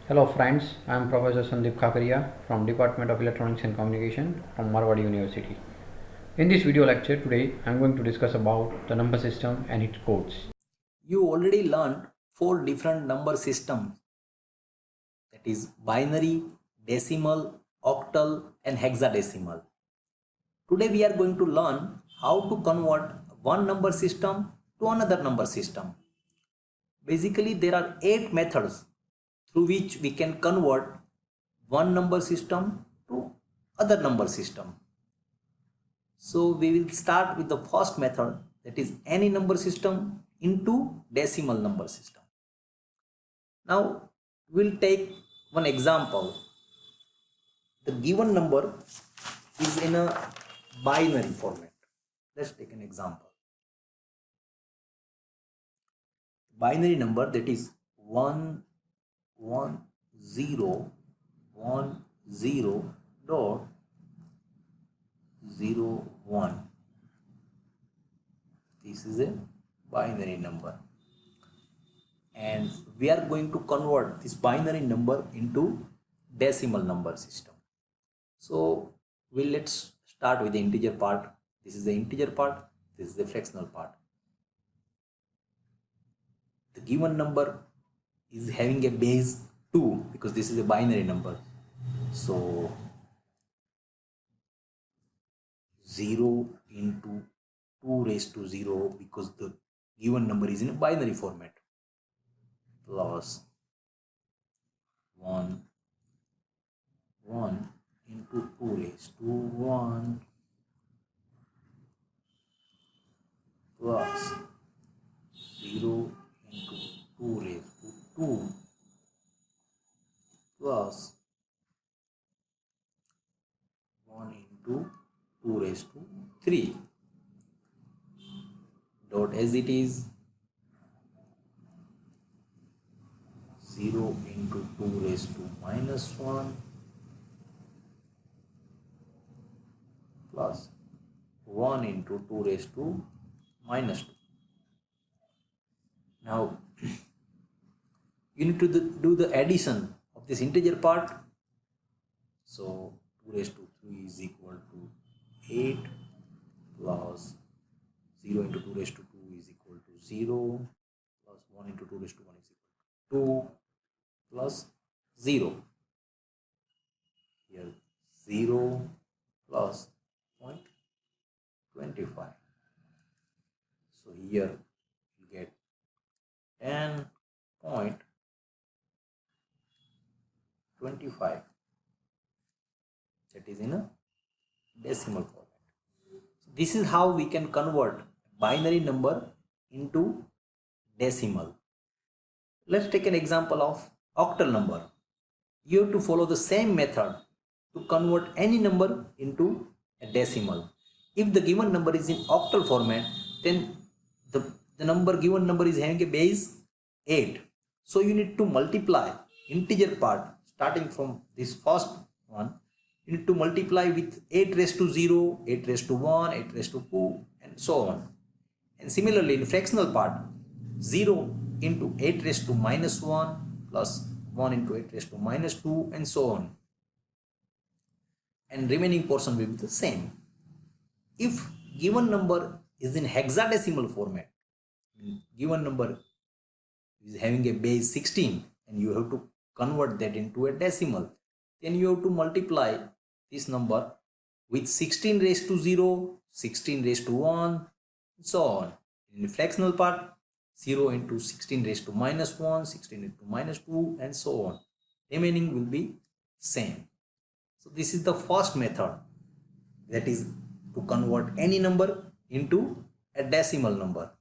Hello friends, I am Professor Sandeep Kakaria from Department of Electronics and Communication from Marwadi University. In this video lecture today, I am going to discuss about the number system and its codes. You already learned four different number systems, that is binary, decimal, octal and hexadecimal. Today we are going to learn how to convert one number system to another number system. Basically there are 8 methods through which we can convert one number system to other number system. So we will start with the first method, that is any number system into decimal number system. Now we'll take one example. The given number is in a binary format. Let's take an example. Binary number, that is 1 1 0 1 0 dot 0 1. This is a binary number, and we are going to convert this binary number into decimal number system. So let's start with the integer part. This is the integer part, this is the fractional part. The given number is having a base 2 because this is a binary number. So 0 into 2 raised to 0, because the given number is in a binary format, plus 1 1 into 2 raised to 1 plus 0 into 2 raised to 2 plus 1 into 2 raised to 3 dot, as it is 0 into 2 raised to minus 1 plus 1 into 2 raised to minus 2. Now you need to do the addition of this integer part. So 2 raised to 3 is equal to 8 plus 0 into 2 raised to 2 is equal to 0 plus 1 into 2 raised to 1 is equal to 2 plus 0. Here 0 plus 0.25. So here you get 10.25. That is in a decimal format. So this is how we can convert binary number into decimal. Let's take an example of octal number. You have to follow the same method to convert any number into a decimal. If the given number is in octal format, then the given number is having a base 8. So you need to multiply integer part starting from this first one. You need to multiply with 8 raised to 0, 8 raised to 1, 8 raised to 2 and so on. And similarly in fractional part, 0 into 8 raised to minus 1 plus 1 into 8 raised to minus 2 and so on. And remaining portion will be the same. If given number is in hexadecimal format, given number is having a base 16 and you have to convert that into a decimal, then you have to multiply this number with 16 raised to 0, 16 raised to 1 and so on. In the fractional part, 0 into 16 raised to minus 1, 16 into minus 2 and so on. Remaining will be same. So this is the first method, that is to convert any number into a decimal number.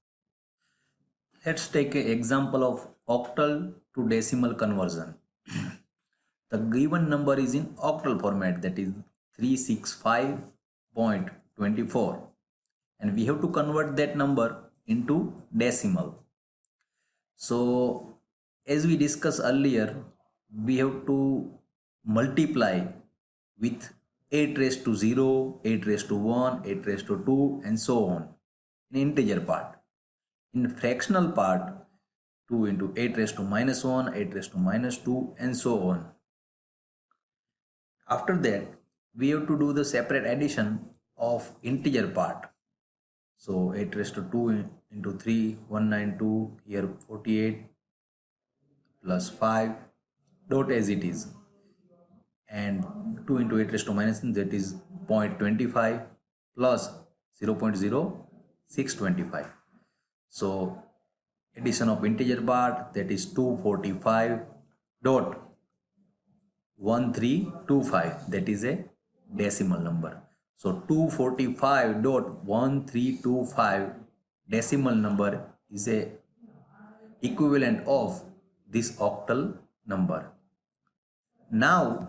Let's take an example of octal to decimal conversion. The given number is in octal format, that is 365.24, and we have to convert that number into decimal. So as we discussed earlier, we have to multiply with 8 raised to 0, 8 raised to 1, 8 raised to 2 and so on in integer part. In fractional part, 2 into 8 raised to minus 1, 8 raised to minus 2, and so on. After that, we have to do the separate addition of integer part. So 8 raised to 2 into 3, 192, here 48 plus 5 dot as it is, and 2 into 8 raised to minus, that is 0.25 plus 0.0625. So addition of integer part, that is 245 dot 1325, that is a decimal number. So 245.1325 decimal number is a equivalent of this octal number. Now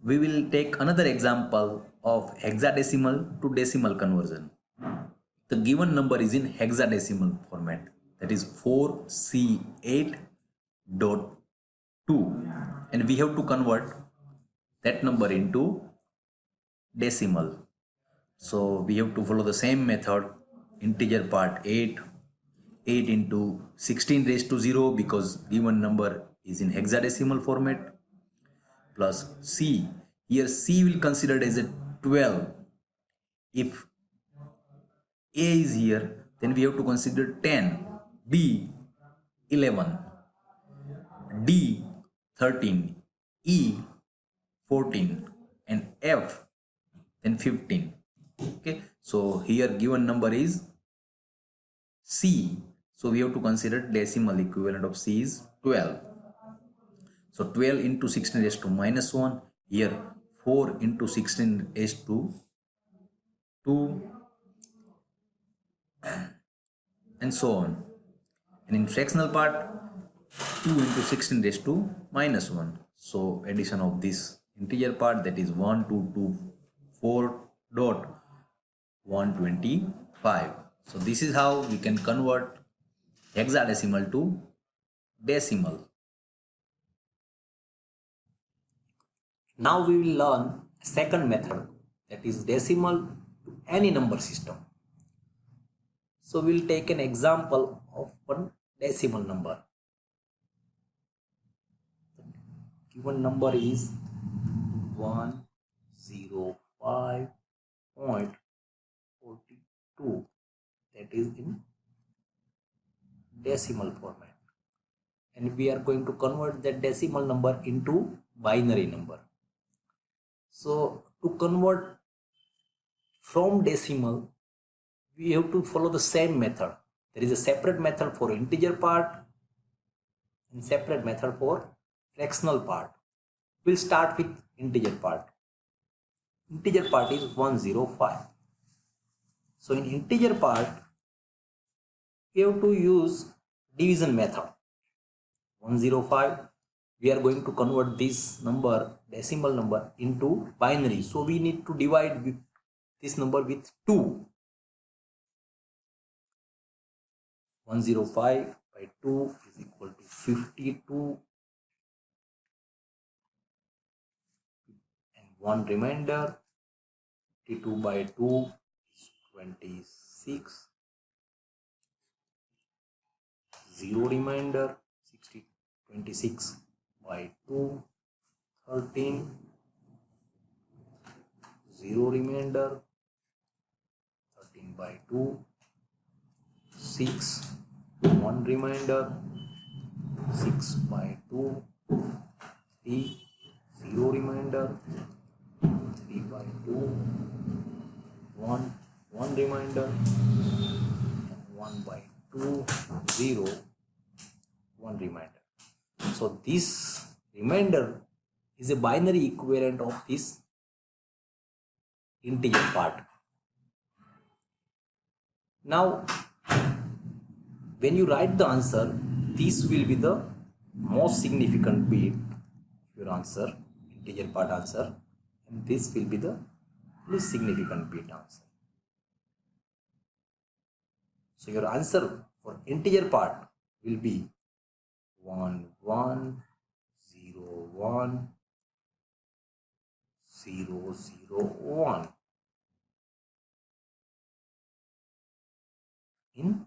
we will take another example of hexadecimal to decimal conversion. The given number is in hexadecimal format, that is 4C8.2, and we have to convert that number into decimal. So we have to follow the same method. Integer part 8 into 16 raised to 0, because given number is in hexadecimal format, plus C. Here C will considered as a 12. If A is here, then we have to consider 10, B 11, D 13, E 14, and F then 15. Okay, so here given number is C, so we have to consider decimal equivalent of C is 12. So 12 into 16 raised to minus 1, here 4 into 16 raised to 2, and so on. And in fractional part, 2 into 16 raised to minus 1. So addition of this integer part, that is 1224 dot 125. So this is how we can convert hexadecimal to decimal. Now we will learn second method, that is decimal to any number system. So we will take an example of one decimal number. Given number is 105.42, that is in decimal format, and we are going to convert that decimal number into binary number. So to convert from decimal, we have to follow the same method. There is a separate method for integer part and separate method for fractional part. We'll start with integer part. Integer part is 105. So in integer part, we have to use division method. 105, we are going to convert this number, decimal number, into binary. So we need to divide with this number with 2. 105 by 2 is equal to 52, and one remainder. 52 by 2 is 26, 0 remainder. 26 by 2, 13, 0 remainder. 13 by 2, 6, 1 remainder. 6 by 2, 3, 0 remainder. 3 by 2, 1, 1 remainder, and 1 by 2, 0, 1 remainder. So this remainder is a binary equivalent of this integer part. Now when you write the answer, this will be the most significant bit of your answer, integer part answer, and this will be the least significant bit answer. So your answer for integer part will be 1101,001 in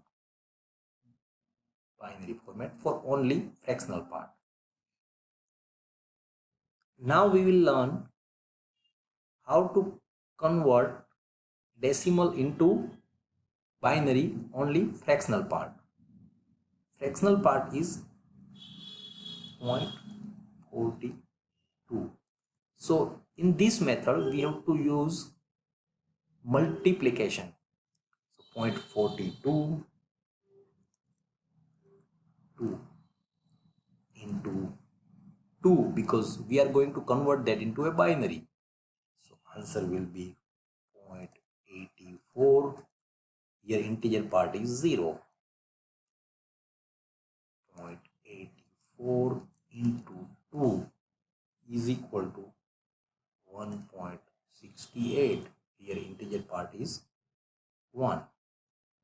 binary format for only fractional part. Now we will learn how to convert decimal into binary only fractional part. Fractional part is 0.42. So in this method we have to use multiplication. So 0.42 into 2, because we are going to convert that into a binary. So answer will be 0.84. Here integer part is 0. 0.84 into 2 is equal to 1.68. Here integer part is 1.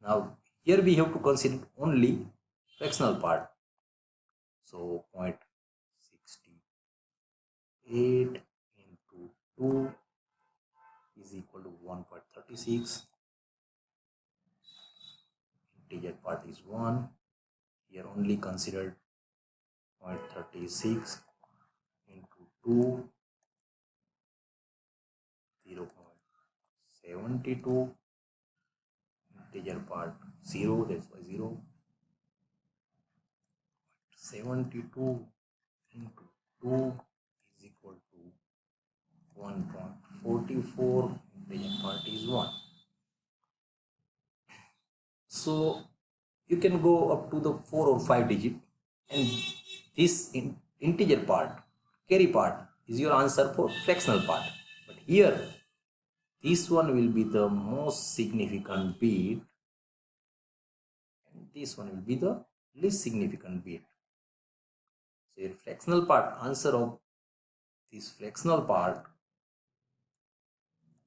Now here we have to consider only fractional part. So 0.68 into 2 is equal to 1.36. Integer part is 1. Here only considered 0.36 into 2, 0.72. Integer part 0, that's why 0. 72 into 2 is equal to 1.44. Integer part is 1. So you can go up to the 4 or 5 digit, and this integer part, carry part, is your answer for fractional part. But here this one will be the most significant bit and this one will be the least significant bit. So your fractional part, answer of this fractional part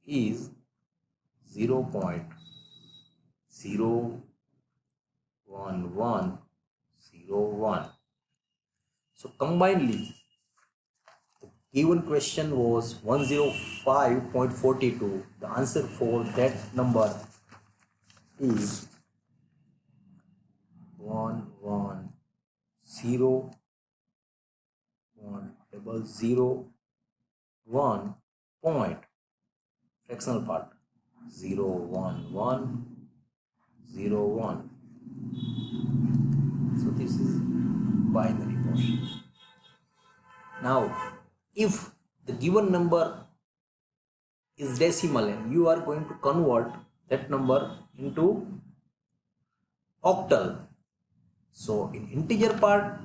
is 0.01101. So combinedly, the given question was 105.42. The answer for that number is 110.001 point, fractional part 01101. So this is binary portion. Now if the given number is decimal and you are going to convert that number into octal, so in integer part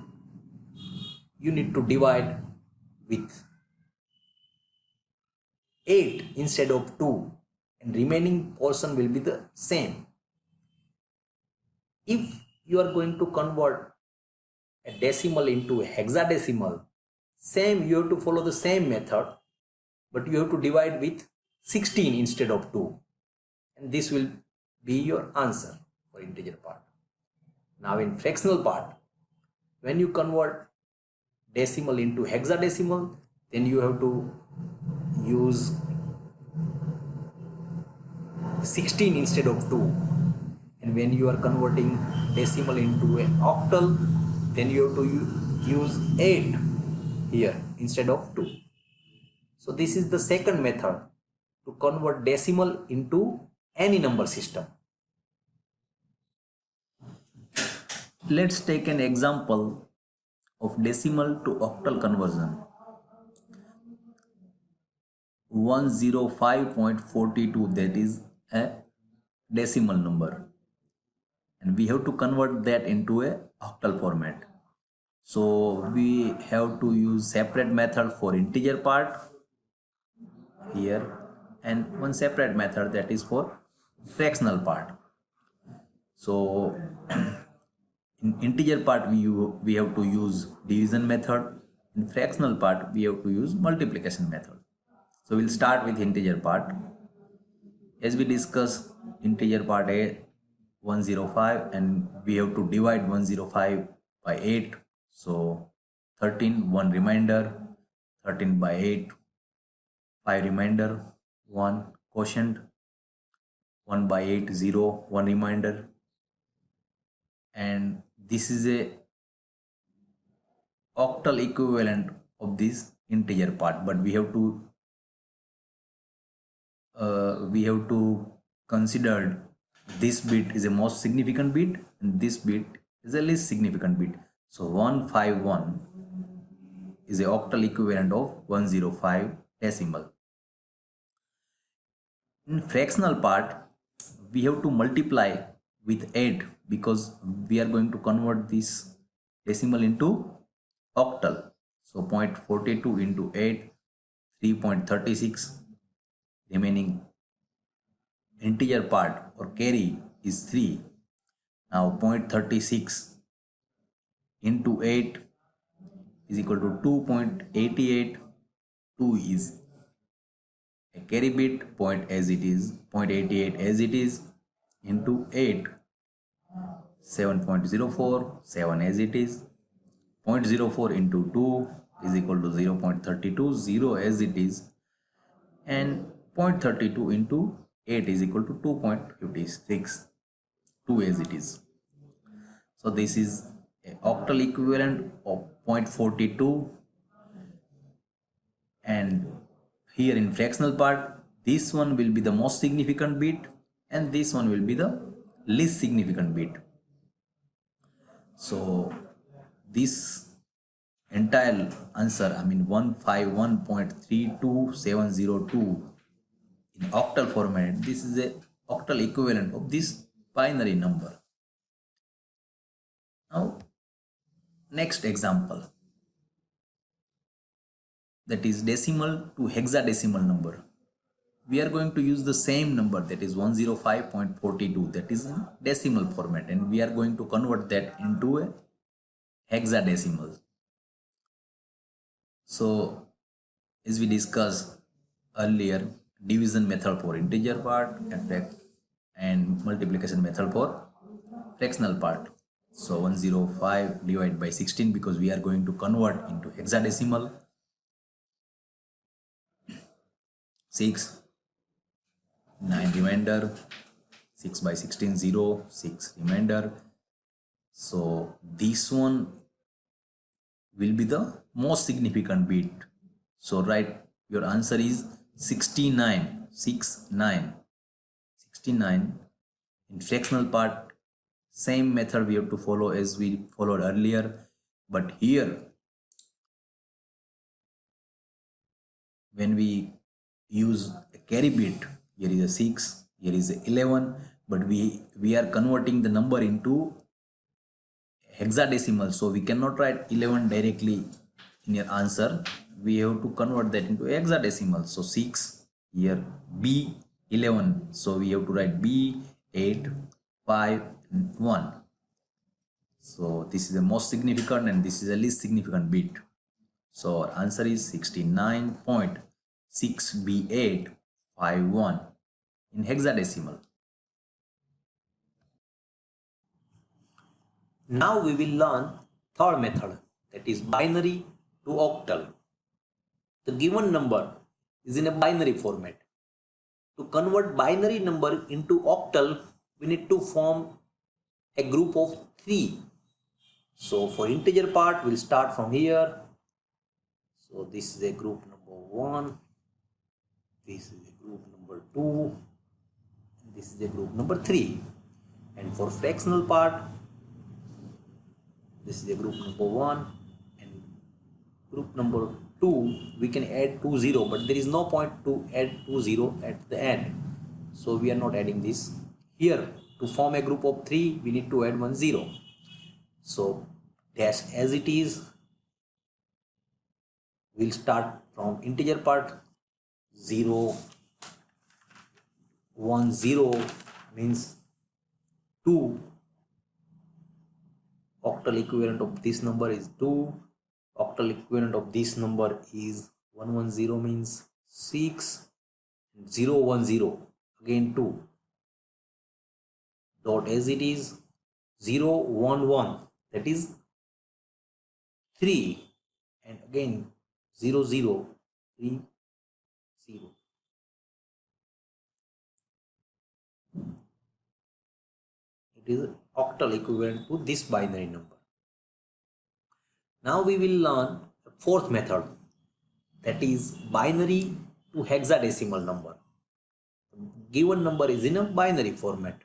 you need to divide with 8 instead of 2, and remaining portion will be the same. If you are going to convert a decimal into a hexadecimal, same, you have to follow the same method, but you have to divide with 16 instead of 2, and this will be your answer for integer part. Now in fractional part, when you convert decimal into hexadecimal, then you have to use 16 instead of 2, and when you are converting decimal into an octal, then you have to use 8 here instead of 2. So this is the second method to convert decimal into any number system. Let's take an example of decimal to octal conversion. 105.42, that is a decimal number, and we have to convert that into a octal format. So we have to use separate method for integer part here and one separate method that is for fractional part. So in integer part we have to use division method, in fractional part we have to use multiplication method. So we'll start with integer part. As we discussed, integer part A 105, and we have to divide 105 by 8. So 13, 1 remainder, 13 by 8, 5 remainder, 1 quotient, 1 by 8, 0, 1 remainder, and this is a octal equivalent of this integer part, but we have to consider this bit is a most significant bit and this bit is a least significant bit. So 151 is a octal equivalent of 105 decimal. In fractional part, we have to multiply with 8 because we are going to convert this decimal into octal. So 0.42 into 8, 3.36. Remaining integer part or carry is 3. Now 0.36 into 8 is equal to 2.88. 2 is a carry bit, point as it is, 0.88 as it is, into 8, 7.04, 7 as it is, 0.04 into 2 is equal to 0.32, 0 as it is, and 0.32 into 8 is equal to 2.56, 2 as it is. So this is a octal equivalent of 0.42, and here in fractional part, this one will be the most significant bit and this one will be the least significant bit. So this entire answer, 151.32702 in octal format, this is a octal equivalent of this binary number. Now next example, that is decimal to hexadecimal number. We are going to use the same number, that is 105.42, that is in decimal format, and we are going to convert that into a hexadecimal. So as we discussed earlier, division method for integer part and multiplication method for fractional part. So 105 divided by 16 because we are going to convert into hexadecimal. 6, 9 remainder, 6 by 16 0, 6 remainder. So this one will be the most significant bit. So right, your answer is 69, 69. In fractional part, same method we have to follow as we followed earlier, but here when we use a carry bit, here is a 6, here is a 11, but we are converting the number into hexadecimal, so we cannot write 11 directly in your answer. We have to convert that into hexadecimal. So 6 here, B 11, so we have to write B 8 5 1. So this is the most significant and this is the least significant bit. So our answer is 69.6B851 in hexadecimal. Now we will learn third method, that is binary to octal. The given number is in a binary format. To convert binary number into octal, we need to form a group of 3. So for integer part, we'll start from here. So this is a group number 1, this is a group number 2, and this is a group number 3. And for fractional part, this is a group number 1 and group number 2, we can add 2 0, but there is no point to add 2 0 at the end. So we are not adding this. Here to form a group of 3, we need to add 1 0. So dash as it is, we'll start from integer part. 0 1 0 means 2. Octal equivalent of this number is 2. Octal equivalent of this number is 110 means 6. 010 again 2. Dot as it is, 011 that is 3, and again 0 0 3 0. It is octal equivalent to this binary number. Now we will learn the fourth method, that is binary to hexadecimal number. Given number is in a binary format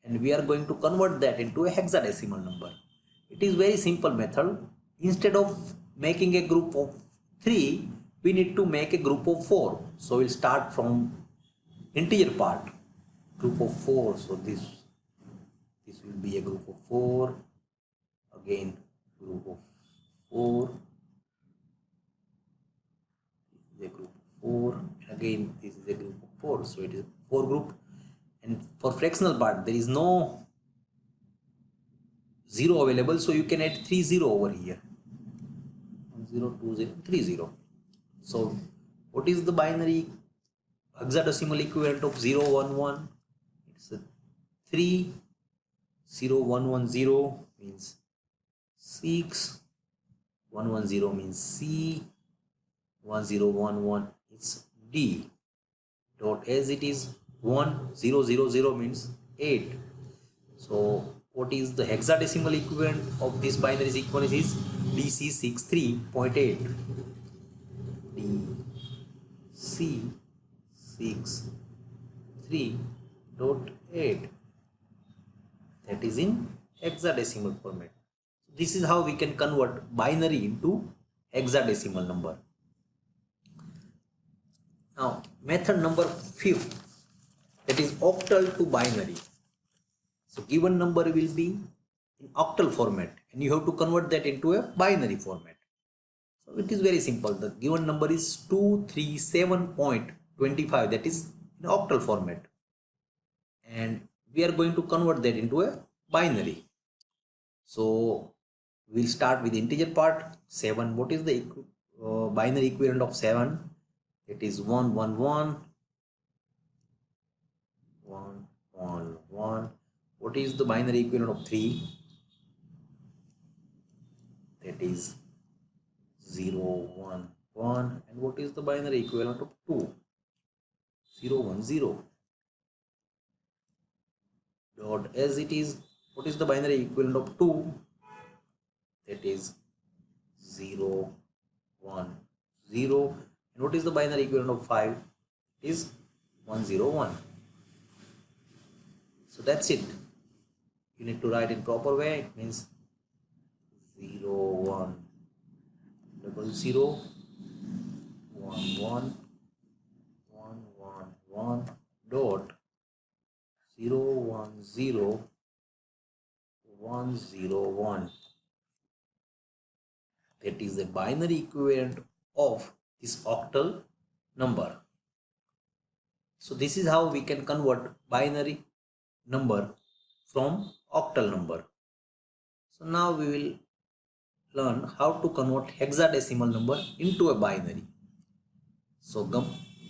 and we are going to convert that into a hexadecimal number. It is very simple method. Instead of making a group of 3, we need to make a group of 4. So we'll start from integer part, group of 4. So this will be a group of 4, again group of 4, this is a group of 4, and again this is a group of 4. So it is 4 group, and for fractional part there is no 0 available, so you can add 3 0 over here. 0 2 0 3 0. So what is the binary hexadecimal equivalent of 0 1 1? It's a 3. 0 1 1 0 means 6. 1 1 0 means C. 1 0 1 1 it's D. Dot as it is 1 0 0 0 means 8. So what is the hexadecimal equivalent of this binary sequence is DC63.8. DC63.8. That is in hexadecimal format. This is how we can convert binary into hexadecimal number. Now method number 5, that is octal to binary. So given number will be in octal format and you have to convert that into a binary format. So it is very simple. The given number is 237.25, that is in octal format, and we are going to convert that into a binary. So we'll start with integer part. 7. What is the binary equivalent of 7? It is 1 1 1 1 1 1. What is the binary equivalent of 3? That is 0 1 1. And what is the binary equivalent of 2? 0 1 0. Dot as it is, what is the binary equivalent of 2? That is 0 1 0. And what is the binary equivalent of 5? It is 1 0 1. So that's it. You need to write in proper way. It means 0 1 0 0 1 1 1 1 1 dot 0 1 0 1 0 1. That is the binary equivalent of this octal number. So this is how we can convert binary number from octal number. So now we will learn how to convert hexadecimal number into a binary. So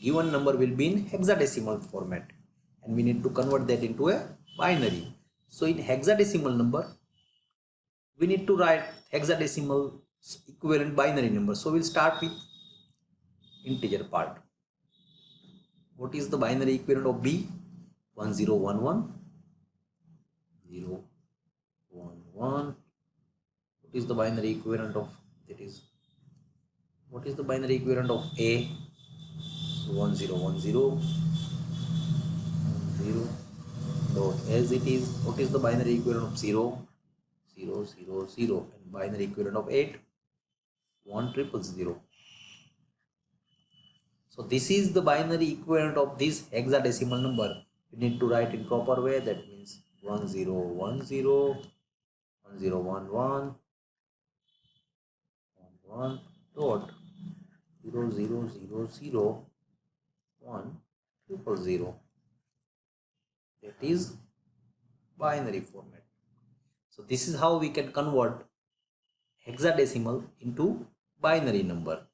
given number will be in hexadecimal format and we need to convert that into a binary. So in hexadecimal number we need to write hexadecimal equivalent binary number. So we'll start with integer part. What is the binary equivalent of B? 1011 0 1 1. What is the binary equivalent of, that is, what is the binary equivalent of A? So 1010 0. Dot as it is, what is the binary equivalent of 0? 0 0 0. And binary equivalent of 8? 1000. So this is the binary equivalent of this hexadecimal number. We need to write in proper way. That means 1010 1011 11 dot 0000 1000. That is binary format. So this is how we can convert hexadecimal into binary number.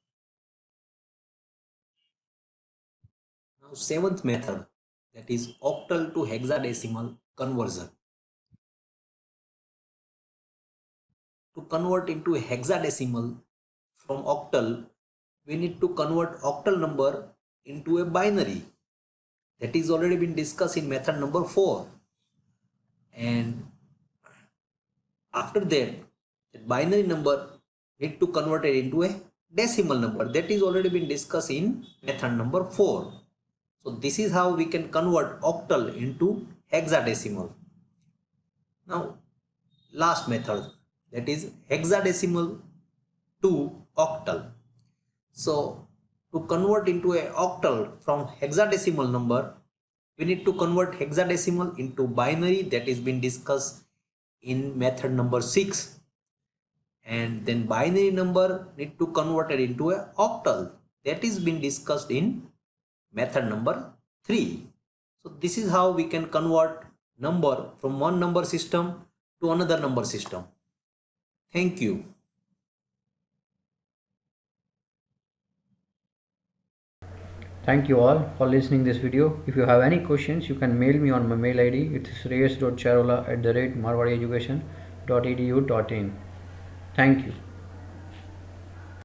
Now seventh method, that is octal to hexadecimal conversion. To convert into hexadecimal from octal, we need to convert octal number into a binary. That is already been discussed in method number 4. And After that, that binary number need to convert it into a decimal number. That is already been discussed in method number 4. So this is how we can convert octal into hexadecimal. Now last method, that is hexadecimal to octal. So to convert into a octal from hexadecimal number, we need to convert hexadecimal into binary. That is been discussed in method number 6. And then binary number need to convert it into a octal. That is been discussed in method number 3. So this is how we can convert number from one number system to another number system. Thank you. Thank you all for listening this video. If you have any questions, you can mail me on my mail ID. It is reyes.charola@marwadieducation.edu.in. Thank you.